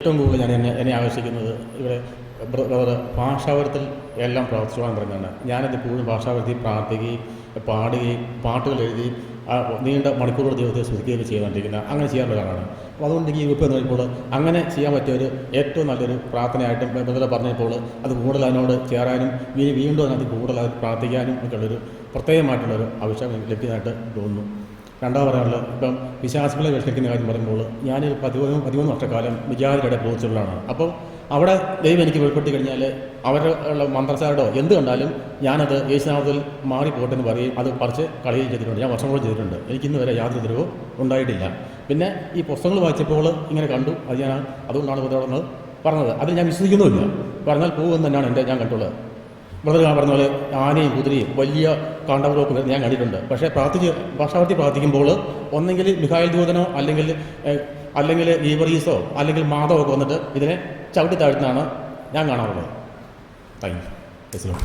ഏറ്റവും കൂടുതൽ എന്നെ ആകർഷിക്കുന്നത് ഇവിടെ ഭാഷാവരത്തിൽ എല്ലാം പ്രാർത്ഥിച്ചുവാൻ പറഞ്ഞാണ്. ഞാനത് കൂടുതൽ ഭാഷാവരത്തിൽ പ്രാർത്ഥിക്കുകയും പാടുകയും പാട്ടുകൾ എഴുതി നീണ്ട മണിക്കൂറുകൾ ദൈവത്തെ സ്തുതിക്കുകയൊക്കെ ചെയ്തുകൊണ്ടിരിക്കുന്ന അങ്ങനെ ചെയ്യാനുള്ള ഒരാളാണ്. അപ്പോൾ അതുകൊണ്ട് ഈ ഗ്രൂപ്പ് എന്ന് പറയുമ്പോൾ അങ്ങനെ ചെയ്യാൻ പറ്റിയ ഏറ്റവും നല്ലൊരു പ്രാർത്ഥനയായിട്ടും ബന്ധത്തിൽ പറഞ്ഞപ്പോൾ അത് കൂടുതൽ അതിനോട് ചേരാനും വീണ്ടും അതിനകത്ത് കൂടുതൽ അത് പ്രാർത്ഥിക്കാനും ഒക്കെയുള്ളൊരു പ്രത്യേകമായിട്ടുള്ളൊരു ആവശ്യം ലഭ്യമായിട്ട് തോന്നുന്നു. രണ്ടാമത് പറയാനുള്ളത്, ഇപ്പം വിശ്വാസികളെ വിളിക്കുന്ന കാര്യം പറയുമ്പോൾ ഞാൻ 13 വർഷക്കാലം വിജാതിയുടെ പ്രവർത്തിച്ചുള്ളതാണ്. അപ്പോൾ അവിടെ ദൈവം എനിക്ക് വെളിപ്പെടുത്തി കഴിഞ്ഞാൽ അവരുടെ മന്ത്രസാരോ എന്ത് കണ്ടാലും ഞാനത് യേശുനാമത്തിൽ മാറിപ്പോട്ടെന്ന് പറയും, അത് പറിച്ച് കളയുകയും ചെയ്തിട്ടുണ്ട്. ഞാൻ വർഷങ്ങളോട് ചെയ്തിട്ടുണ്ട്. എനിക്കിന്ന് വരെ യാതൊരു ദ്രവവും ഉണ്ടായിട്ടില്ല. പിന്നെ ഈ പുസ്തകങ്ങൾ വായിച്ചപ്പോൾ ഇങ്ങനെ കണ്ടു, അതുകൊണ്ടാണ് തുടർന്ന് പറഞ്ഞത്. അതിൽ ഞാൻ വിശ്വസിക്കുന്നുമില്ല. പറഞ്ഞാൽ പോകുമെന്ന് തന്നെയാണ് ഞാൻ കണ്ടുള്ളത്. ബ്രദർ പറഞ്ഞ പോലെ ആനയും കുതിരയും വലിയ കാണ്ടവരമൊക്കെ വരുന്നത് ഞാൻ കണ്ടിട്ടുണ്ട്. പക്ഷേ ഭാഷാവർത്തി പ്രാർത്ഥിക്കുമ്പോൾ ഒന്നെങ്കിൽ മിഖായേൽ ദൂതനോ അല്ലെങ്കിൽ ഈവറീസോ അല്ലെങ്കിൽ മാധവോ ഒക്കെ വന്നിട്ട് ഇതിനെ ചവിട്ടി താഴ്ത്തുന്നതാണ് ഞാൻ കാണാറുള്ളത്. Thank you.